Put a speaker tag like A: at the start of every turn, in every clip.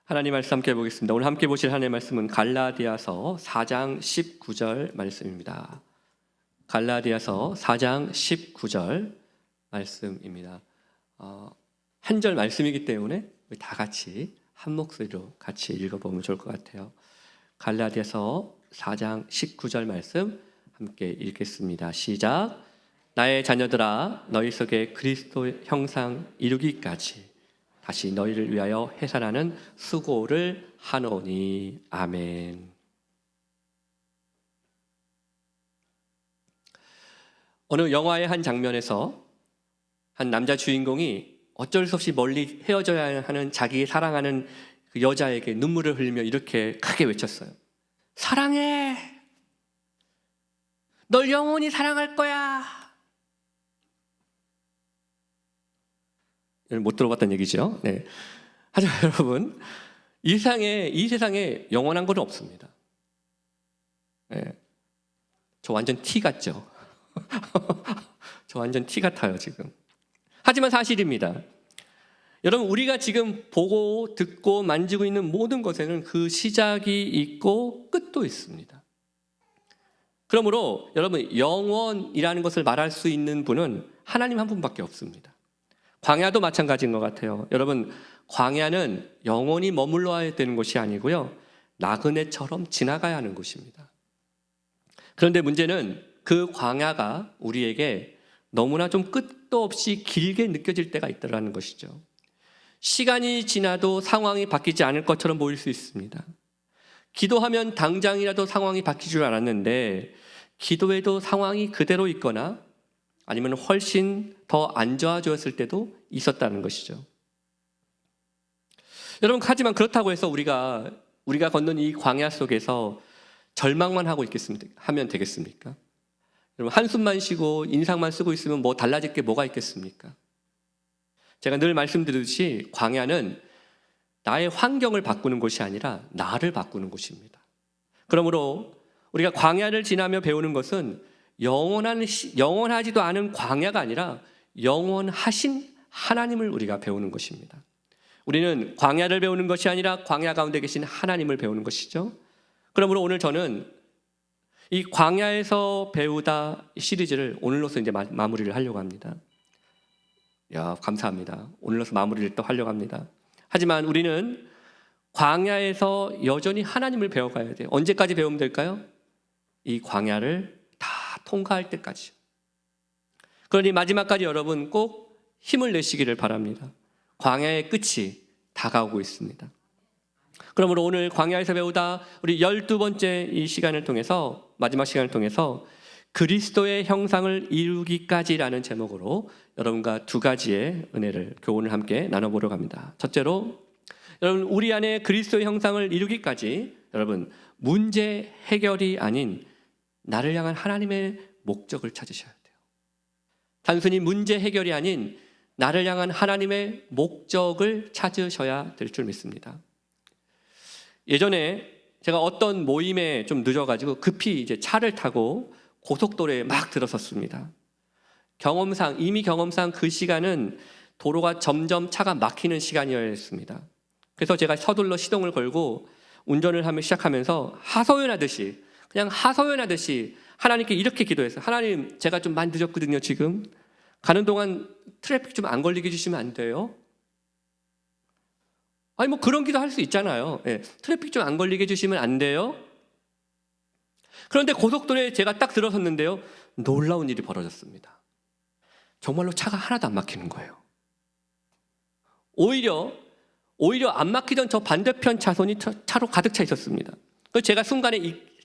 A: 하나님 말씀 함께 보겠습니다. 오늘 함께 보실 하나님의 말씀은 갈라디아서 4장 19절 말씀입니다. 갈라디아서 4장 19절 말씀입니다. 한 절 말씀이기 때문에 다 같이 한 목소리로 같이 읽어보면 좋을 것 같아요. 갈라디아서 4장 19절 말씀 함께 읽겠습니다. 시작. 나의 자녀들아, 너희 속에 그리스도 형상 이루기까지 다시 너희를 위하여 해산하는 수고를 하노니. 아멘. 어느 영화의 한 장면에서 한 남자 주인공이 어쩔 수 없이 멀리 헤어져야 하는 자기 사랑하는 그 여자에게 눈물을 흘리며 이렇게 크게 외쳤어요. 사랑해! 널 영원히 사랑할 거야! 못 들어봤다는 얘기죠. 네. 하지만 여러분, 이 세상에 영원한 건 없습니다. 네. 저 완전 티 같죠? 저 완전 티 같아요, 지금. 하지만 사실입니다. 여러분, 우리가 지금 보고 듣고 만지고 있는 모든 것에는 그 시작이 있고 끝도 있습니다. 그러므로 여러분, 영원이라는 것을 말할 수 있는 분은 하나님 한 분밖에 없습니다. 광야도 마찬가지인 것 같아요. 여러분, 광야는 영원히 머물러야 되는 곳이 아니고요, 나그네처럼 지나가야 하는 곳입니다. 그런데 문제는 그 광야가 우리에게 너무나 좀 끝도 없이 길게 느껴질 때가 있다는 것이죠. 시간이 지나도 상황이 바뀌지 않을 것처럼 보일 수 있습니다. 기도하면 당장이라도 상황이 바뀔 줄 알았는데 기도해도 상황이 그대로 있거나 아니면 훨씬 더 안 좋아졌을 때도 있었다는 것이죠. 여러분, 하지만 그렇다고 해서 우리가 걷는 이 광야 속에서 절망만 하고 하면 되겠습니까? 여러분, 한숨만 쉬고 인상만 쓰고 있으면 뭐 달라질 게 뭐가 있겠습니까? 제가 늘 말씀드리듯이 광야는 나의 환경을 바꾸는 곳이 아니라 나를 바꾸는 곳입니다. 그러므로 우리가 광야를 지나며 배우는 것은 영원하지도 않은 광야가 아니라 영원하신 하나님을 우리가 배우는 것입니다. 우리는 광야를 배우는 것이 아니라 광야 가운데 계신 하나님을 배우는 것이죠. 그러므로 오늘 저는 이 광야에서 배우다 시리즈를 오늘로서 이제 마무리를 하려고 합니다. 감사합니다. 오늘로서 마무리를 또 하려고 합니다. 하지만 우리는 광야에서 여전히 하나님을 배워가야 돼요. 언제까지 배우면 될까요? 이 광야를 다 통과할 때까지. 그러니 마지막까지 여러분 꼭 힘을 내시기를 바랍니다. 광야의 끝이 다가오고 있습니다. 그러므로 오늘 광야에서 배우다 우리 12번째 이 시간을 통해서, 마지막 시간을 통해서 그리스도의 형상을 이루기까지라는 제목으로 여러분과 두 가지의 은혜를, 교훈을 함께 나눠보려고 합니다. 첫째로, 여러분, 우리 안에 그리스도의 형상을 이루기까지 여러분 문제 해결이 아닌 나를 향한 하나님의 목적을 찾으셔야 돼요. 단순히 문제 해결이 아닌 나를 향한 하나님의 목적을 찾으셔야 될 줄 믿습니다. 예전에 제가 어떤 모임에 좀 늦어가지고 급히 이제 차를 타고 고속도로에 막 들어섰습니다. 이미 경험상 그 시간은 도로가 점점 차가 막히는 시간이었습니다. 그래서 제가 서둘러 시동을 걸고 운전을 하며 시작하면서 그냥 하소연하듯이 하나님께 이렇게 기도했어요. 하나님, 제가 좀 많이 늦었거든요. 지금 가는 동안 트래픽 좀 안 걸리게 해주시면 안 돼요? 아니, 뭐 그런 기도 할 수 있잖아요. 트래픽 좀 안 걸리게 해주시면 안 돼요? 그런데 고속도로에 제가 딱 들어섰는데요, 놀라운 일이 벌어졌습니다. 정말로 차가 하나도 안 막히는 거예요. 오히려 안 막히던 저 반대편 차선이 차로 가득 차 있었습니다. 그래서 제가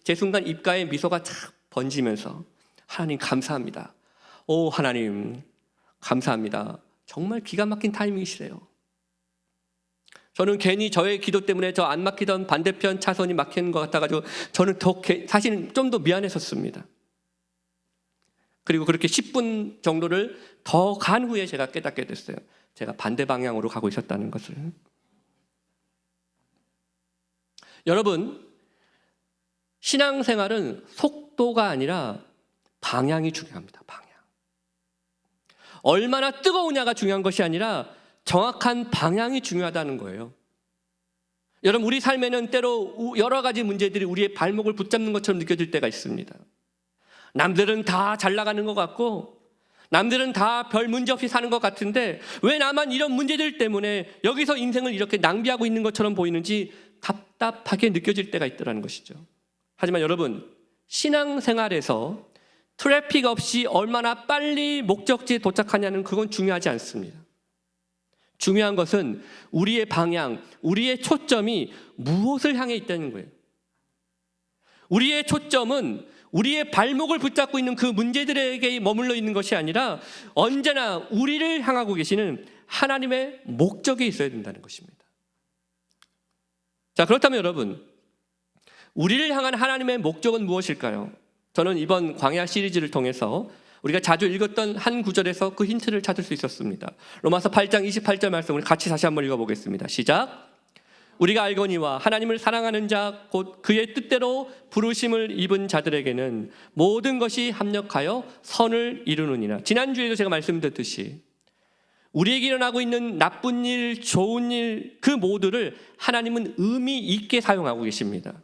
A: 제 순간 입가에 미소가 착 번지면서, 하나님 감사합니다. 오, 하나님 감사합니다. 정말 기가 막힌 타이밍이시래요. 저는 괜히 저의 기도 때문에 저 안 막히던 반대편 차선이 막히는 것 같아가지고 저는 사실은 좀 더 미안했었습니다. 그리고 그렇게 10분 정도를 더 간 후에 제가 깨닫게 됐어요. 제가 반대 방향으로 가고 있었다는 것을. 여러분, 신앙생활은 속도가 아니라 방향이 중요합니다. 방향. 얼마나 뜨거우냐가 중요한 것이 아니라 정확한 방향이 중요하다는 거예요. 여러분, 우리 삶에는 때로 여러 가지 문제들이 우리의 발목을 붙잡는 것처럼 느껴질 때가 있습니다. 남들은 다 잘 나가는 것 같고 남들은 다 별 문제 없이 사는 것 같은데 왜 나만 이런 문제들 때문에 여기서 인생을 이렇게 낭비하고 있는 것처럼 보이는지 답답하게 느껴질 때가 있더라는 것이죠. 하지만 여러분, 신앙생활에서 트래픽 없이 얼마나 빨리 목적지에 도착하냐는 그건 중요하지 않습니다. 중요한 것은 우리의 방향, 우리의 초점이 무엇을 향해 있다는 거예요. 우리의 초점은 우리의 발목을 붙잡고 있는 그 문제들에게 머물러 있는 것이 아니라 언제나 우리를 향하고 계시는 하나님의 목적에 있어야 된다는 것입니다. 자, 그렇다면 여러분, 우리를 향한 하나님의 목적은 무엇일까요? 저는 이번 광야 시리즈를 통해서 우리가 자주 읽었던 한 구절에서 그 힌트를 찾을 수 있었습니다. 로마서 8장 28절 말씀을 같이 다시 한번 읽어보겠습니다. 시작. 우리가 알거니와 하나님을 사랑하는 자 곧 그의 뜻대로 부르심을 입은 자들에게는 모든 것이 합력하여 선을 이루느니라. 지난주에도 제가 말씀드렸듯이 우리에게 일어나고 있는 나쁜 일, 좋은 일, 그 모두를 하나님은 의미 있게 사용하고 계십니다.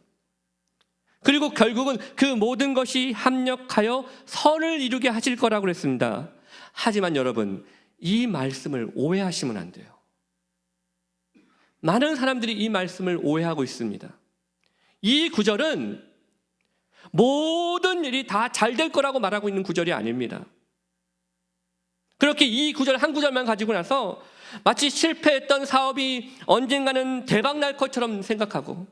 A: 그리고 결국은 그 모든 것이 합력하여 선을 이루게 하실 거라고 그랬습니다. 하지만 여러분, 이 말씀을 오해하시면 안 돼요. 많은 사람들이 이 말씀을 오해하고 있습니다. 이 구절은 모든 일이 다 잘 될 거라고 말하고 있는 구절이 아닙니다. 그렇게 이 구절 한 구절만 가지고 나서 마치 실패했던 사업이 언젠가는 대박 날 것처럼 생각하고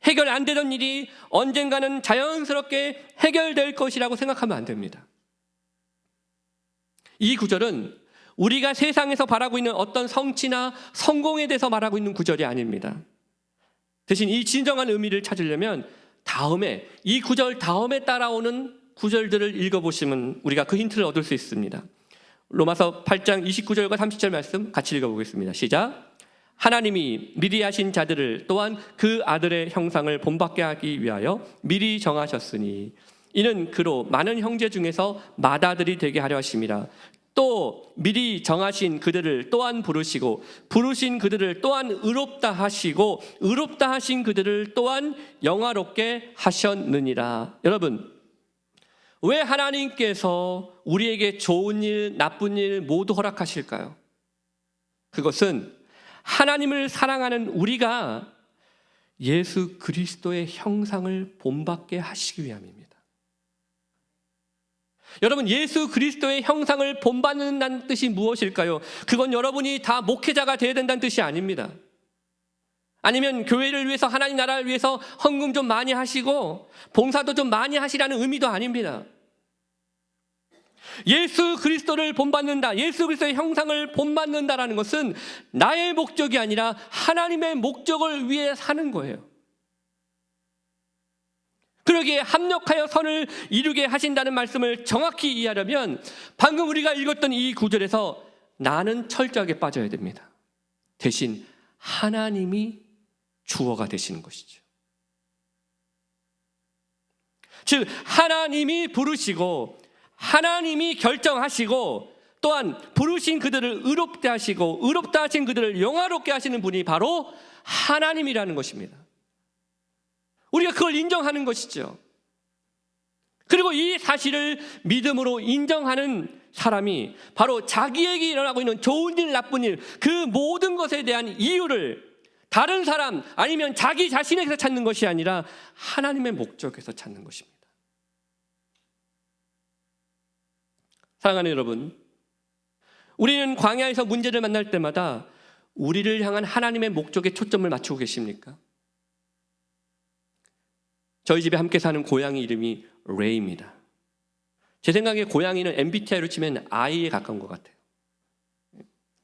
A: 해결 안 되던 일이 언젠가는 자연스럽게 해결될 것이라고 생각하면 안 됩니다. 이 구절은 우리가 세상에서 바라고 있는 어떤 성취나 성공에 대해서 말하고 있는 구절이 아닙니다. 대신 이 진정한 의미를 찾으려면 다음에, 이 구절 다음에 따라오는 구절들을 읽어보시면 우리가 그 힌트를 얻을 수 있습니다. 로마서 8장 29절과 30절 말씀 같이 읽어보겠습니다. 시작. 하나님이 미리 하신 자들을 또한 그 아들의 형상을 본받게 하기 위하여 미리 정하셨으니 이는 그로 많은 형제 중에서 맏아들이 되게 하려 하심이라. 또 미리 정하신 그들을 또한 부르시고 부르신 그들을 또한 의롭다 하시고 의롭다 하신 그들을 또한 영화롭게 하셨느니라. 여러분, 왜 하나님께서 우리에게 좋은 일, 나쁜 일 모두 허락하실까요? 그것은 하나님을 사랑하는 우리가 예수 그리스도의 형상을 본받게 하시기 위함입니다. 여러분, 예수 그리스도의 형상을 본받는다는 뜻이 무엇일까요? 그건 여러분이 다 목회자가 되어야 된다는 뜻이 아닙니다. 아니면 교회를 위해서, 하나님 나라를 위해서 헌금 좀 많이 하시고 봉사도 좀 많이 하시라는 의미도 아닙니다. 예수 그리스도를 본받는다, 예수 그리스도의 형상을 본받는다라는 것은 나의 목적이 아니라 하나님의 목적을 위해 사는 거예요. 그러기에 합력하여 선을 이루게 하신다는 말씀을 정확히 이해하려면 방금 우리가 읽었던 이 구절에서 나는 철저하게 빠져야 됩니다. 대신 하나님이 주어가 되시는 것이죠. 즉 하나님이 부르시고 하나님이 결정하시고 또한 부르신 그들을 의롭게 하시고 의롭다 하신 그들을 영화롭게 하시는 분이 바로 하나님이라는 것입니다. 우리가 그걸 인정하는 것이죠. 그리고 이 사실을 믿음으로 인정하는 사람이 바로 자기에게 일어나고 있는 좋은 일, 나쁜 일, 그 모든 것에 대한 이유를 다른 사람 아니면 자기 자신에게서 찾는 것이 아니라 하나님의 목적에서 찾는 것입니다. 사랑하는 여러분, 우리는 광야에서 문제를 만날 때마다 우리를 향한 하나님의 목적에 초점을 맞추고 계십니까? 저희 집에 함께 사는 고양이 이름이 레이입니다. 제 생각에 고양이는 MBTI로 치면 I에 가까운 것 같아요.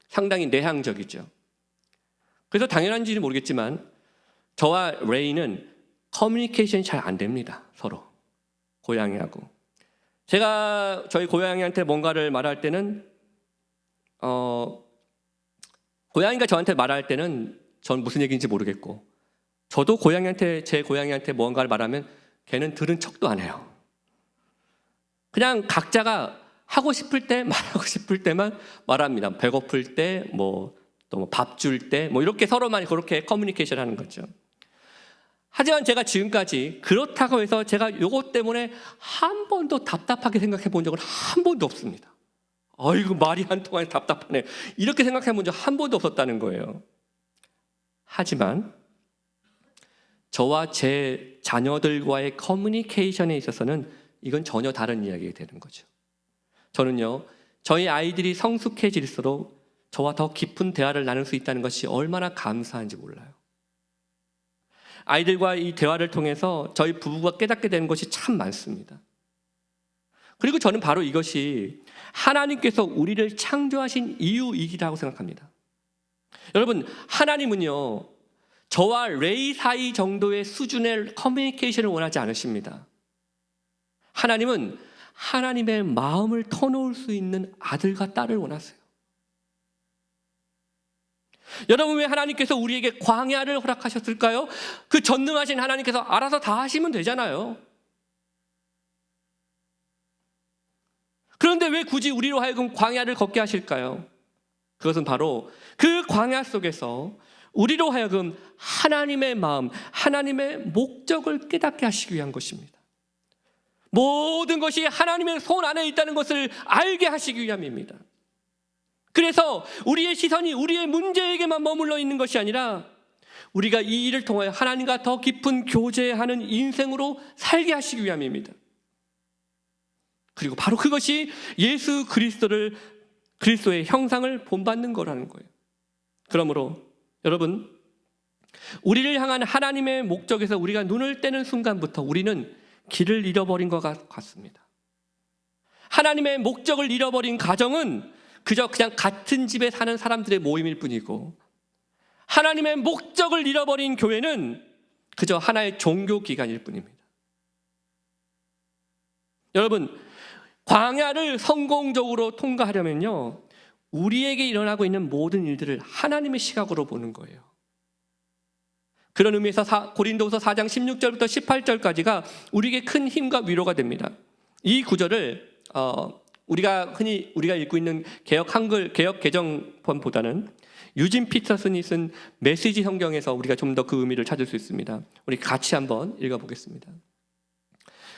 A: 상당히 내향적이죠. 그래서 당연한지는 모르겠지만 저와 레이는 커뮤니케이션이 잘 안 됩니다. 서로 고양이하고. 제가 저희 고양이한테 뭔가를 말할 때는 고양이가 저한테 말할 때는 전 무슨 얘기인지 모르겠고 저도 제 고양이한테 뭔가를 말하면 걔는 들은 척도 안 해요. 그냥 각자가 하고 싶을 때 말하고 싶을 때만 말합니다. 배고플 때, 뭐 또 뭐 밥 줄 때 뭐 이렇게 서로만 그렇게 커뮤니케이션 하는 거죠. 하지만 제가 지금까지 그렇다고 해서 제가 요것 때문에 한 번도 답답하게 생각해 본 적은 한 번도 없습니다. 아이고 말이 안 통하니 답답하네, 이렇게 생각해 본 적 한 번도 없었다는 거예요. 하지만 저와 제 자녀들과의 커뮤니케이션에 있어서는 이건 전혀 다른 이야기가 되는 거죠. 저는요, 저희 아이들이 성숙해질수록 저와 더 깊은 대화를 나눌 수 있다는 것이 얼마나 감사한지 몰라요. 아이들과 이 대화를 통해서 저희 부부가 깨닫게 되는 것이 참 많습니다. 그리고 저는 바로 이것이 하나님께서 우리를 창조하신 이유이기라고 생각합니다. 여러분, 하나님은요, 저와 레이 사이 정도의 수준의 커뮤니케이션을 원하지 않으십니다. 하나님은 하나님의 마음을 터놓을 수 있는 아들과 딸을 원하세요. 여러분, 왜 하나님께서 우리에게 광야를 허락하셨을까요? 그 전능하신 하나님께서 알아서 다 하시면 되잖아요. 그런데 왜 굳이 우리로 하여금 광야를 걷게 하실까요? 그것은 바로 그 광야 속에서 우리로 하여금 하나님의 마음, 하나님의 목적을 깨닫게 하시기 위한 것입니다. 모든 것이 하나님의 손 안에 있다는 것을 알게 하시기 위함입니다. 그래서 우리의 시선이 우리의 문제에게만 머물러 있는 것이 아니라 우리가 이 일을 통하여 하나님과 더 깊은 교제하는 인생으로 살게 하시기 위함입니다. 그리고 바로 그것이 예수 그리스도의 형상을 본받는 거라는 거예요. 그러므로 여러분, 우리를 향한 하나님의 목적에서 우리가 눈을 떼는 순간부터 우리는 길을 잃어버린 것 같습니다. 하나님의 목적을 잃어버린 가정은 그냥 같은 집에 사는 사람들의 모임일 뿐이고, 하나님의 목적을 잃어버린 교회는 그저 하나의 종교 기관일 뿐입니다. 여러분, 광야를 성공적으로 통과하려면요, 우리에게 일어나고 있는 모든 일들을 하나님의 시각으로 보는 거예요. 그런 의미에서 고린도후서 4장 16절부터 18절까지가 우리에게 큰 힘과 위로가 됩니다. 이 구절을 우리가 흔히 읽고 있는 개역 개정본보다는 유진 피터슨이 쓴 메시지 성경에서 우리가 좀 더 그 의미를 찾을 수 있습니다. 우리 같이 한번 읽어보겠습니다.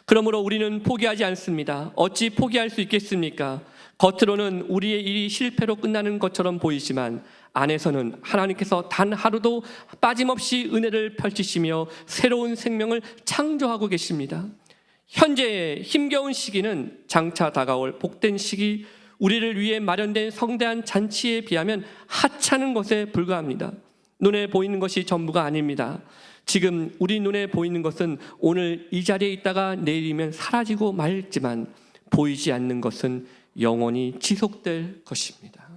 A: 그러므로 우리는 포기하지 않습니다. 어찌 포기할 수 있겠습니까? 겉으로는 우리의 일이 실패로 끝나는 것처럼 보이지만 안에서는 하나님께서 단 하루도 빠짐없이 은혜를 펼치시며 새로운 생명을 창조하고 계십니다. 현재의 힘겨운 시기는 장차 다가올 복된 시기, 우리를 위해 마련된 성대한 잔치에 비하면 하찮은 것에 불과합니다. 눈에 보이는 것이 전부가 아닙니다. 지금 우리 눈에 보이는 것은 오늘 이 자리에 있다가 내일이면 사라지고 말지만 보이지 않는 것은 영원히 지속될 것입니다.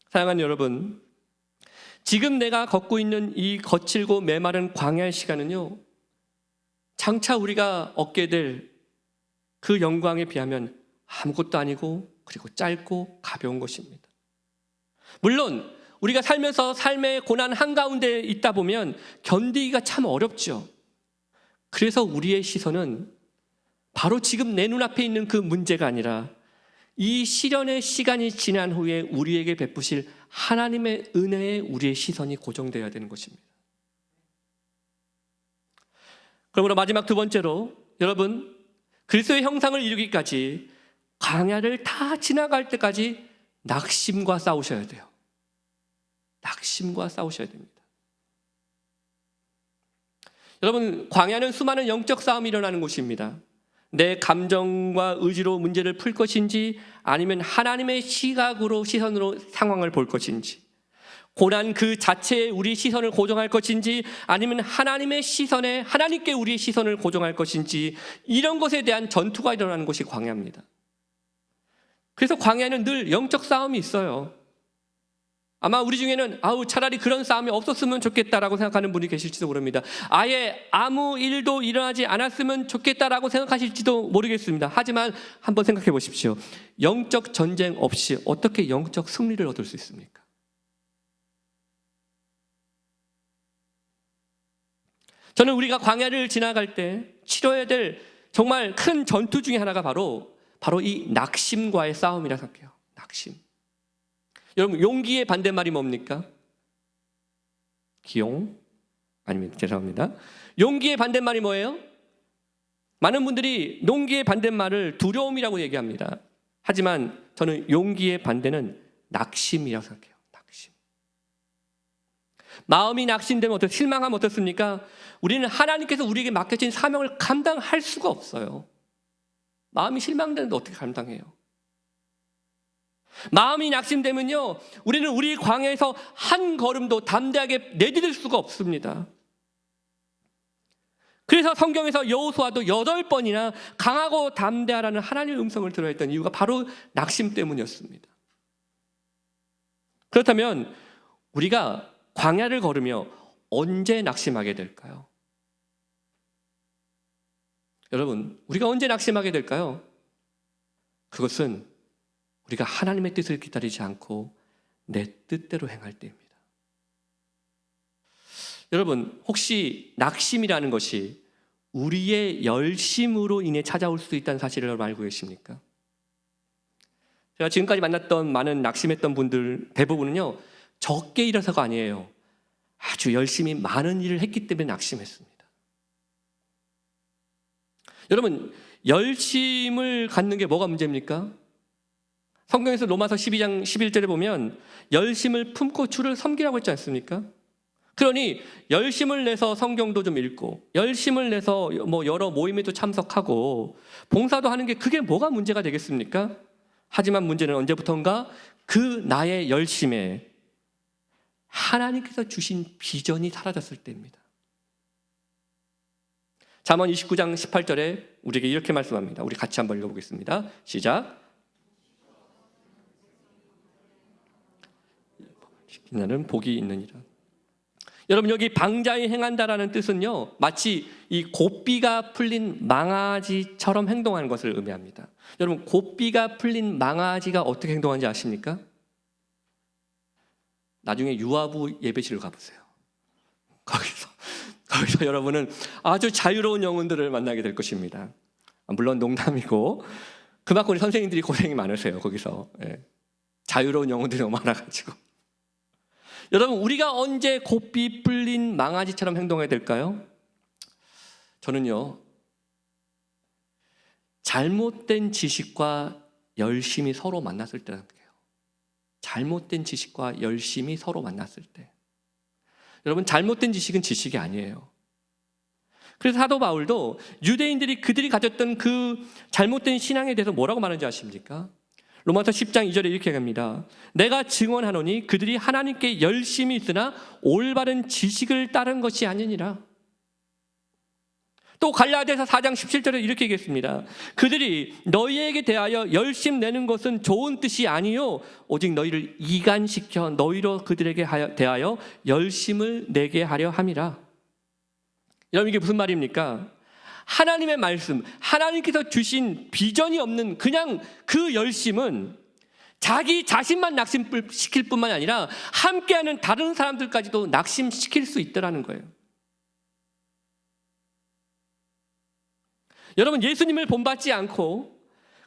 A: 사랑하는 여러분, 지금 내가 걷고 있는 이 거칠고 메마른 광야의 시간은요, 장차 우리가 얻게 될 그 영광에 비하면 아무것도 아니고, 그리고 짧고 가벼운 것입니다. 물론 우리가 살면서 삶의 고난 한가운데 있다 보면 견디기가 참 어렵죠. 그래서 우리의 시선은 바로 지금 내 눈앞에 있는 그 문제가 아니라 이 시련의 시간이 지난 후에 우리에게 베푸실 하나님의 은혜에 우리의 시선이 고정되어야 되는 것입니다. 그러므로 마지막 두 번째로, 여러분, 그리스도의 형상을 이루기까지 광야를 다 지나갈 때까지 낙심과 싸우셔야 돼요. 낙심과 싸우셔야 됩니다. 여러분, 광야는 수많은 영적 싸움이 일어나는 곳입니다. 내 감정과 의지로 문제를 풀 것인지, 아니면 하나님의 시선으로 상황을 볼 것인지, 고난 그 자체에 우리 시선을 고정할 것인지, 아니면 하나님의 시선에 하나님께 우리의 시선을 고정할 것인지, 이런 것에 대한 전투가 일어나는 곳이 광야입니다. 그래서 광야에는 늘 영적 싸움이 있어요. 아마 우리 중에는 차라리 그런 싸움이 없었으면 좋겠다라고 생각하는 분이 계실지도 모릅니다. 아예 아무 일도 일어나지 않았으면 좋겠다라고 생각하실지도 모르겠습니다. 하지만 한번 생각해 보십시오. 영적 전쟁 없이 어떻게 영적 승리를 얻을 수 있습니까? 저는 우리가 광야를 지나갈 때 치러야 될 정말 큰 전투 중에 하나가 바로 이 낙심과의 싸움이라 생각해요. 낙심. 여러분, 용기의 반대말이 뭡니까? 기용? 아닙니다. 죄송합니다. 용기의 반대말이 뭐예요? 많은 분들이 용기의 반대말을 두려움이라고 얘기합니다. 하지만 저는 용기의 반대는 낙심이라고 생각해요. 낙심. 마음이 낙심되면 실망하면 어떻습니까? 우리는 하나님께서 우리에게 맡겨진 사명을 감당할 수가 없어요. 마음이 실망되는데 어떻게 감당해요? 마음이 낙심되면요, 우리는 우리 광야에서 한 걸음도 담대하게 내디딜 수가 없습니다. 그래서 성경에서 여호수아도 8번이나 강하고 담대하라는 하나님의 음성을 들어야 했던 이유가 바로 낙심 때문이었습니다. 그렇다면 우리가 광야를 걸으며 언제 낙심하게 될까요? 여러분, 우리가 언제 낙심하게 될까요? 그것은 우리가 하나님의 뜻을 기다리지 않고 내 뜻대로 행할 때입니다. 여러분, 혹시 낙심이라는 것이 우리의 열심으로 인해 찾아올 수도 있다는 사실을 여러분 알고 계십니까? 제가 지금까지 만났던 많은 낙심했던 분들 대부분은요, 적게 일해서가 아니에요. 아주 열심히 많은 일을 했기 때문에 낙심했습니다. 여러분, 열심을 갖는 게 뭐가 문제입니까? 성경에서 로마서 12장 11절에 보면 열심을 품고 주를 섬기라고 했지 않습니까? 그러니 열심을 내서 성경도 좀 읽고 열심을 내서 여러 모임에도 참석하고 봉사도 하는 게 그게 뭐가 문제가 되겠습니까? 하지만 문제는 언제부턴가 그 나의 열심에 하나님께서 주신 비전이 사라졌을 때입니다. 잠언 29장 18절에 우리에게 이렇게 말씀합니다. 우리 같이 한번 읽어보겠습니다. 시작. 나는 복이 있느니라. 여러분, 여기 방자히 행한다라는 뜻은요, 마치 이 고삐가 풀린 망아지처럼 행동하는 것을 의미합니다. 여러분, 고삐가 풀린 망아지가 어떻게 행동하는지 아십니까? 나중에 유아부 예배실을 가보세요. 거기서 여러분은 아주 자유로운 영혼들을 만나게 될 것입니다. 물론 농담이고 그만큼 우리 선생님들이 고생이 많으세요. 거기서 자유로운 영혼들이 너무 많아가지고. 여러분, 우리가 언제 고삐 풀린 망아지처럼 행동해야 될까요? 저는요, 잘못된 지식과 열심이 서로 만났을 때라는 거예요. 잘못된 지식과 열심이 서로 만났을 때. 여러분, 잘못된 지식은 지식이 아니에요. 그래서 사도 바울도 유대인들이 그들이 가졌던 그 잘못된 신앙에 대해서 뭐라고 말하는지 아십니까? 로마서 10장 2절에 이렇게 합니다. 내가 증언하노니 그들이 하나님께 열심히 있으나 올바른 지식을 따른 것이 아니니라. 또 갈라디아서 4장 17절에 이렇게 얘기했습니다. 그들이 너희에게 대하여 열심 내는 것은 좋은 뜻이 아니요 오직 너희를 이간시켜 너희로 그들에게 대하여 열심을 내게 하려 함이라. 여러분, 이게 무슨 말입니까? 하나님의 말씀, 하나님께서 주신 비전이 없는 그냥 그 열심은 자기 자신만 낙심시킬 뿐만 아니라 함께하는 다른 사람들까지도 낙심시킬 수 있다는 거예요. 여러분, 예수님을 본받지 않고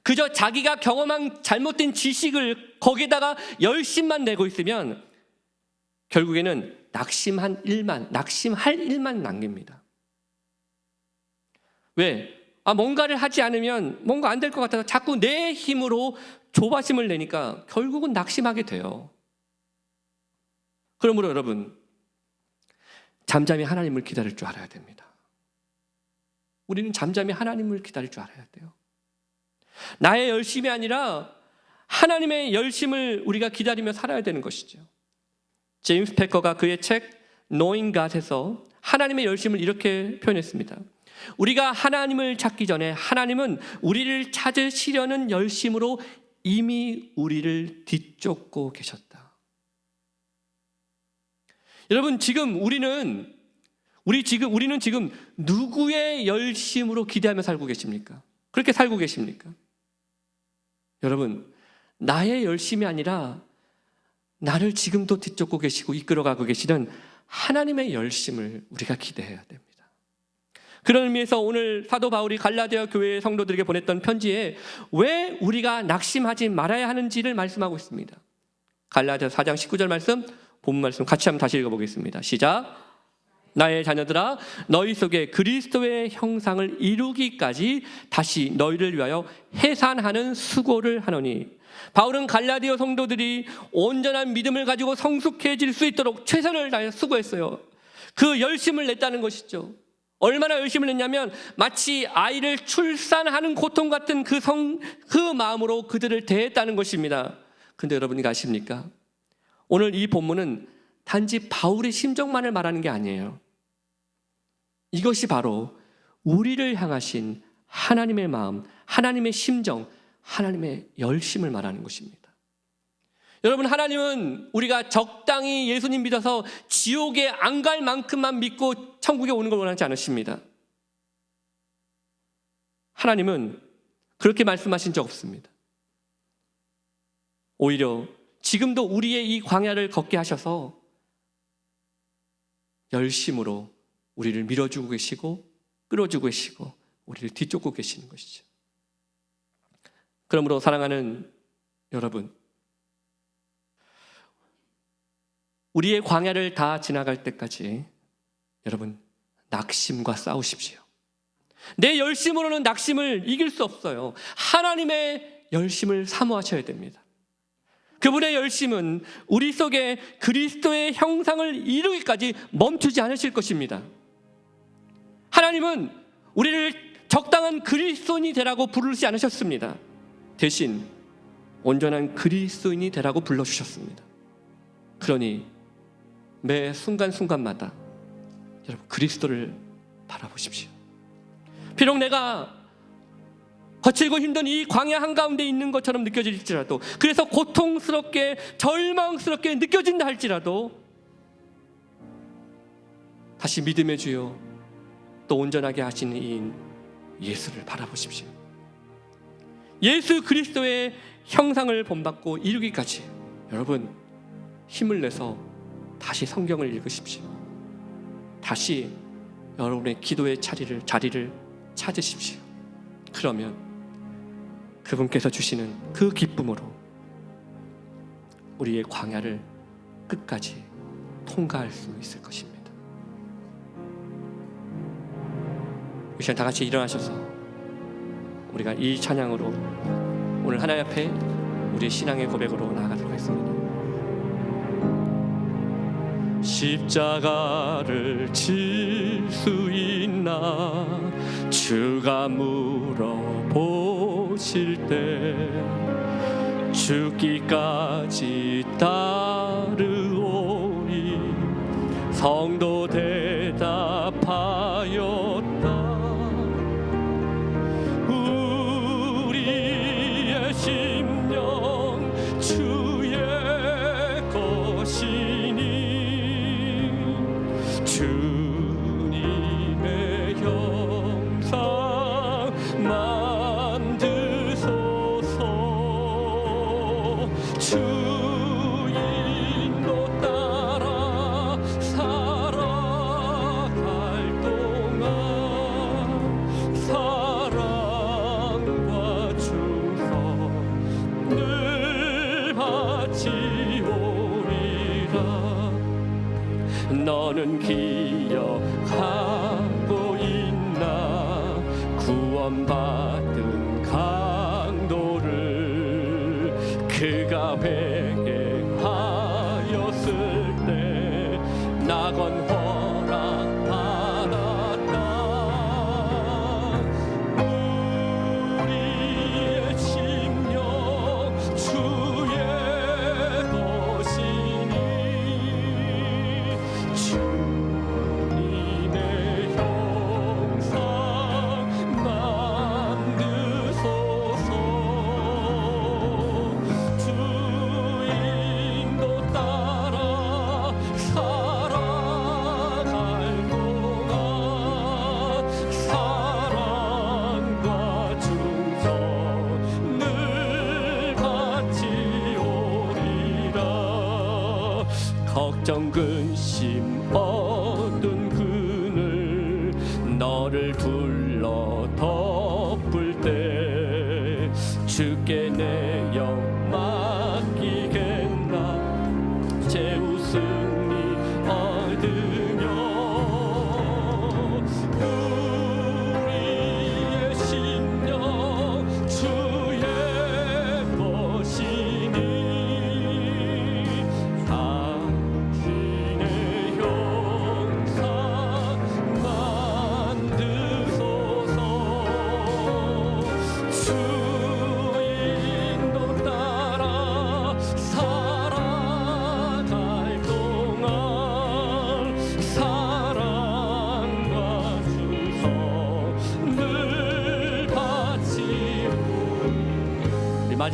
A: 그저 자기가 경험한 잘못된 지식을 거기에다가 열심만 내고 있으면 결국에는 낙심할 일만 남깁니다. 왜? 뭔가를 하지 않으면 뭔가 안 될 것 같아서 자꾸 내 힘으로 조바심을 내니까 결국은 낙심하게 돼요. 그러므로 여러분, 잠잠히 하나님을 기다릴 줄 알아야 됩니다. 우리는 잠잠히 하나님을 기다릴 줄 알아야 돼요. 나의 열심이 아니라 하나님의 열심을 우리가 기다리며 살아야 되는 것이죠. 제임스 패커가 그의 책 Knowing God에서 하나님의 열심을 이렇게 표현했습니다. 우리가 하나님을 찾기 전에 하나님은 우리를 찾으시려는 열심으로 이미 우리를 뒤쫓고 계셨다. 여러분, 우리는 지금 누구의 열심으로 기대하며 살고 계십니까? 그렇게 살고 계십니까? 여러분, 나의 열심이 아니라 나를 지금도 뒤쫓고 계시고 이끌어가고 계시는 하나님의 열심을 우리가 기대해야 됩니다. 그런 의미에서 오늘 사도 바울이 갈라디아 교회 성도들에게 보냈던 편지에 왜 우리가 낙심하지 말아야 하는지를 말씀하고 있습니다. 갈라디아서 4장 19절 말씀, 본문 말씀 같이 한번 다시 읽어보겠습니다. 시작. 나의 자녀들아, 너희 속에 그리스도의 형상을 이루기까지 다시 너희를 위하여 해산하는 수고를 하노니. 바울은 갈라디아 성도들이 온전한 믿음을 가지고 성숙해질 수 있도록 최선을 다해 수고했어요. 그 열심을 냈다는 것이죠. 얼마나 열심을 냈냐면 마치 아이를 출산하는 고통 같은 그 마음으로 그들을 대했다는 것입니다. 근데 여러분이 아십니까? 오늘 이 본문은 단지 바울의 심정만을 말하는 게 아니에요. 이것이 바로 우리를 향하신 하나님의 마음, 하나님의 심정, 하나님의 열심을 말하는 것입니다. 여러분, 하나님은 우리가 적당히 예수님 믿어서 지옥에 안 갈 만큼만 믿고 천국에 오는 걸 원하지 않으십니다. 하나님은 그렇게 말씀하신 적 없습니다. 오히려 지금도 우리의 이 광야를 걷게 하셔서 열심으로 우리를 밀어주고 계시고 끌어주고 계시고 우리를 뒤쫓고 계시는 것이죠. 그러므로 사랑하는 여러분, 우리의 광야를 다 지나갈 때까지 여러분 낙심과 싸우십시오. 내 열심으로는 낙심을 이길 수 없어요. 하나님의 열심을 사모하셔야 됩니다. 그분의 열심은 우리 속에 그리스도의 형상을 이루기까지 멈추지 않으실 것입니다. 하나님은 우리를 적당한 그리스도인이 되라고 부르지 않으셨습니다. 대신 온전한 그리스도인이 되라고 불러주셨습니다. 그러니 매 순간순간마다 여러분 그리스도를 바라보십시오. 비록 내가 거칠고 힘든 이 광야 한가운데 있는 것처럼 느껴질지라도, 그래서 고통스럽게 절망스럽게 느껴진다 할지라도 다시 믿음의 주요 또 온전하게 하시는 이인 예수를 바라보십시오. 예수 그리스도의 형상을 본받고 이루기까지 여러분 힘을 내서 다시 성경을 읽으십시오. 다시 여러분의 기도의 자리를 찾으십시오. 그러면 그분께서 주시는 그 기쁨으로 우리의 광야를 끝까지 통과할 수 있을 것입니다. 이 시간 다 같이 일어나셔서 우리가 이 찬양으로 오늘 하나님 앞에 우리의 신앙의 고백으로 나아가도록 하겠습니다. 십자가를 질 수 있나 주가 물어보실 때 죽기까지 따르오니 성도 대답하였다. 우리의 심령 주의 것이니 주님의 형상 만드소서. 주 인도 따라 살아갈 동안 사랑과 충성 늘 바치오리라. 너는 기억하고 있나 구원받은 강도를 그가 회개하였을 때 낙원 허락받았다. 우리의 심령 주의 것이니 주님의 형상 만드소서. 주 인도 따라 살아갈 동안 사랑과 충성 늘 바치오리라. 걱정 근심 어두운 그늘 너를 불러 덮을 때 주께 내 영 맡기겠나.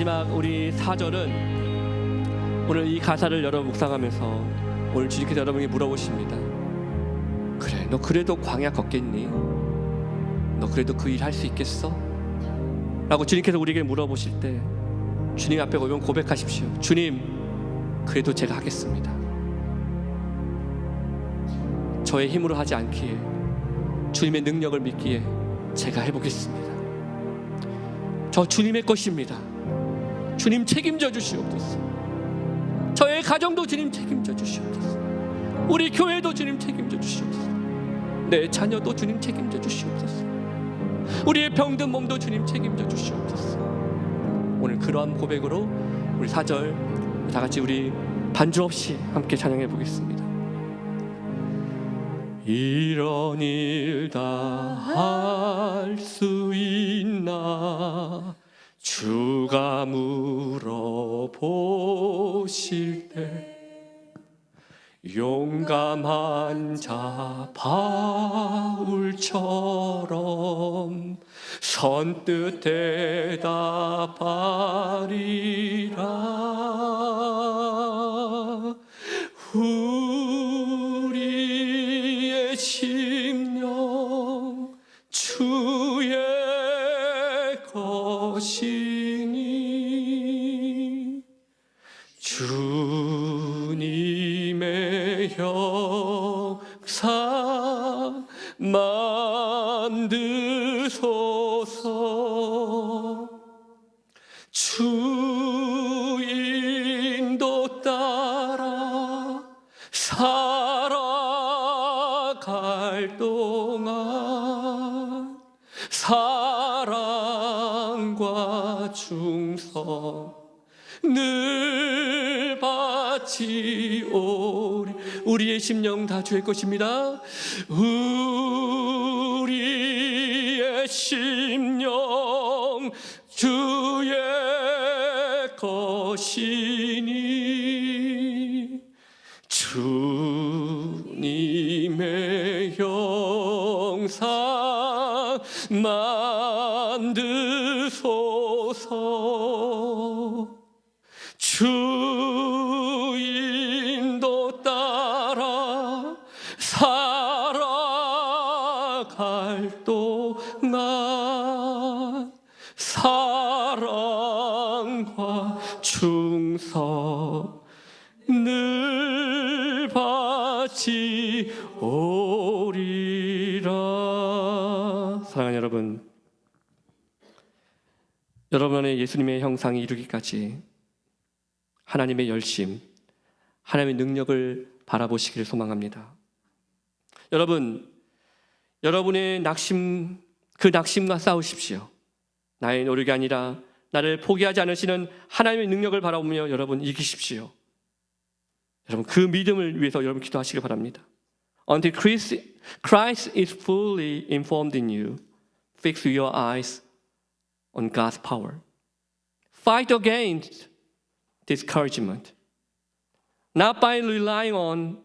A: 마지막 우리 4절은 오늘 이 가사를 여러분 묵상하면서 오늘 주님께서 여러분에게 물어보십니다. 그래, 너 그래도 광야 걷겠니? 너 그래도 그 일 할 수 있겠어? 라고 주님께서 우리에게 물어보실 때 주님 앞에 오면 고백하십시오. 주님, 그래도 제가 하겠습니다. 저의 힘으로 하지 않기에 주님의 능력을 믿기에 제가 해보겠습니다. 저 주님의 것입니다. 주님 책임져 주시옵소서. 저의 가정도 주님 책임져 주시옵소서. 우리 교회도 주님 책임져 주시옵소서. 내 자녀도 주님 책임져 주시옵소서. 우리의 병든 몸도 주님 책임져 주시옵소서. 오늘 그러한 고백으로 우리 4절 다 같이 우리 반주 없이 함께 찬양해 보겠습니다. 이런 일 다 할 수 있나 주가 물어보실 때 용감한 자 바울처럼 선뜻 대답하리라. 우리의 심령 주의 것이니 주님의 역사 만드소서. 주 인도 따라 살아갈 동안 사랑과 충성 늘 바치오리. 우리의 심령 다 주의 것입니다. 우리의 심령 주의 것이니 주님의 영상 만드소서. 주 인도 따라 살아갈 동안 사랑과 충성 늘 바치오리라. 사랑하는 여러분 안에 예수님의 형상이 이루기까지 하나님의 열심, 하나님의 능력을 바라보시기를 소망합니다. 여러분, 여러분의 낙심, 그 낙심과 싸우십시오. 나의 노력이 아니라 나를 포기하지 않으시는 하나님의 능력을 바라보며 여러분 이기십시오. 여러분 그 믿음을 위해서 여러분 기도하시길 바랍니다. Until Christ is fully informed in you, fix your eyes on God's power. Fight against discouragement, not by relying on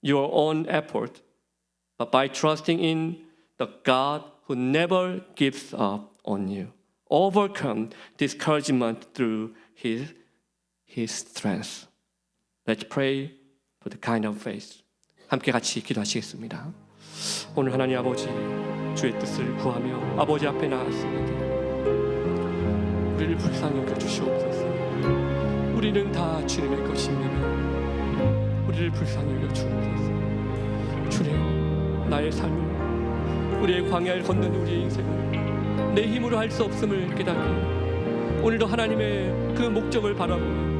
A: your own effort, but by trusting in the God who never gives up on you. Overcome discouragement through His strength. Let's pray for the kind of faith. 함께 같이 기도하시겠습니다. 오늘 하나님 아버지, 주의 뜻을 구하며 아버지 앞에 나왔습니다. 우리를 불쌍히 여겨 주시옵소서. 우리는 다 주님의 것입니다. 우리를 불쌍히 여겨 주옵소서. 주님, 나의 삶을, 우리의 광야를 걷는 우리의 인생을 내 힘으로 할 수 없음을 깨닫고 오늘도 하나님의 그 목적을 바라보며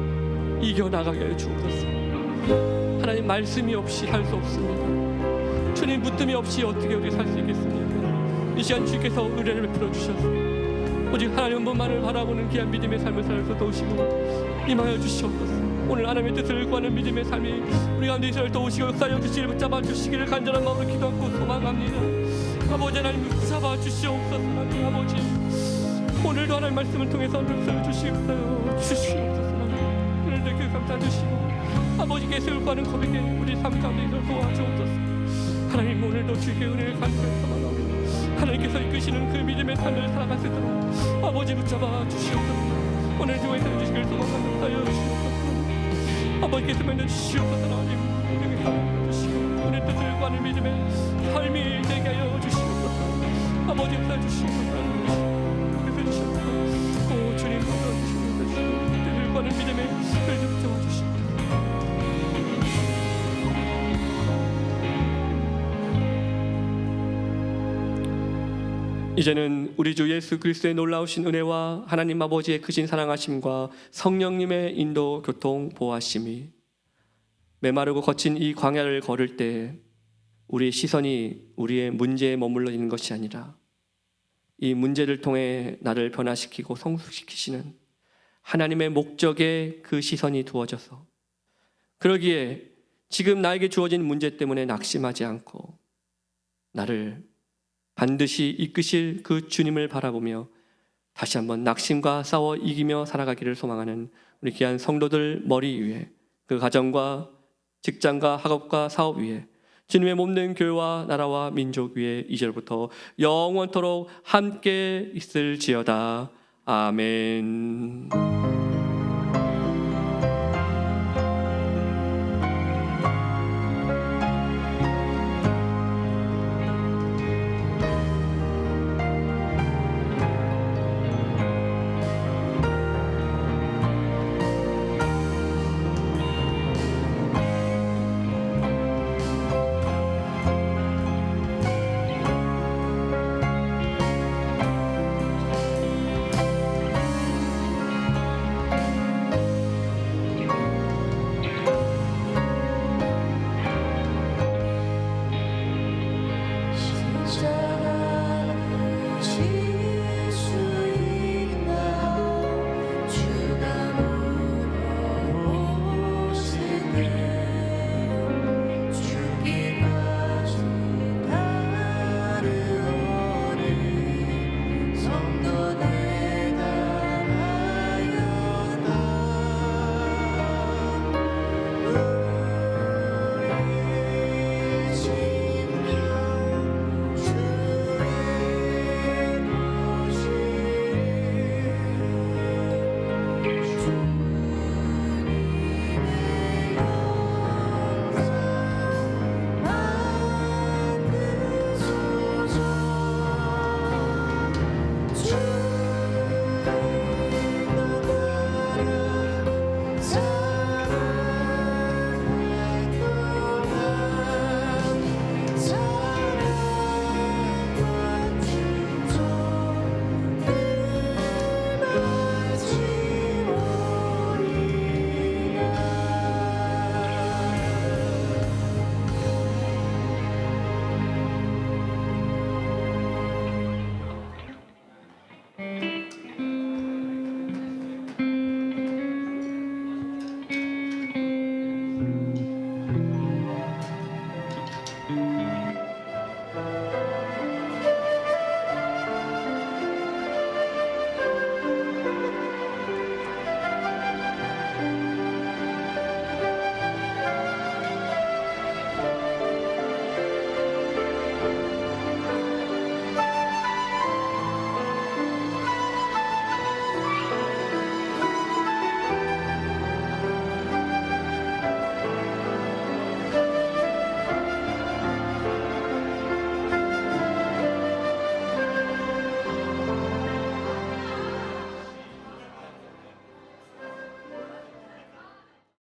A: 이겨나가게 해 주옵소서. 하나님 말씀이 없이 할 수 없습니다. 주님 붙듦이 없이 어떻게 우리 살 수 있겠습니까? 이 시간 주께서 은혜를 베풀어 주셔서 오직 하나님 한 분만을 바라보는 귀한 믿음의 삶을 살아서 도우시고 임하여 주시옵소서. 오늘 하나님의 뜻을 구하는 믿음의 삶이 우리 가운데 있어 도우시고 역사여 주시기를 붙잡아 주시기를 간절한 마음으로 기도하고 소망합니다. 아버지 하나님 붙잡아 주시옵소서. 하나님 아버지 오늘도 하나님 말씀을 통해서 역사여 주시옵소서. 오늘도 그 감사 주시고 아버지께 세울과는 고백에 우리 삶 가운데 있어 도와주옵소서. 하나님 오늘도 주의 은혜를 간절히 소망합니다. 하나님께서 이끄시는 그 믿음의 삶을 살아갈 수 있도록 아버지 붙잡아 주시옵소서. 오늘 주의 주시길 소망하여 주시옵소서. 아버지께서 맺어 주시옵소서. 하나님 우리에게 사랑해 주시고 우리 뜻을 구하는 믿음의 삶이 되게 하여 주시옵소서. 아버지 역사 주시고 그래서 주시옵소서. 오 주님 받아 주시옵소서. 뜻을 구하는 믿음의 삶을 붙잡아 주시옵소서. 이제는 우리 주 예수 그리스도의 놀라우신 은혜와 하나님 아버지의 크신 사랑하심과 성령님의 인도 교통 보호하심이 메마르고 거친 이 광야를 걸을 때 우리의 시선이 우리의 문제에 머물러 있는 것이 아니라 이 문제를 통해 나를 변화시키고 성숙시키시는 하나님의 목적에 그 시선이 두어져서 그러기에 지금 나에게 주어진 문제 때문에 낙심하지 않고 나를 반드시 이끄실 그 주님을 바라보며 다시 한번 낙심과 싸워 이기며 살아가기를 소망하는 우리 귀한 성도들 머리 위에 그 가정과 직장과 학업과 사업 위에 주님의 몸된 교회와 나라와 민족 위에 이제부터 영원토록 함께 있을지어다. 아멘.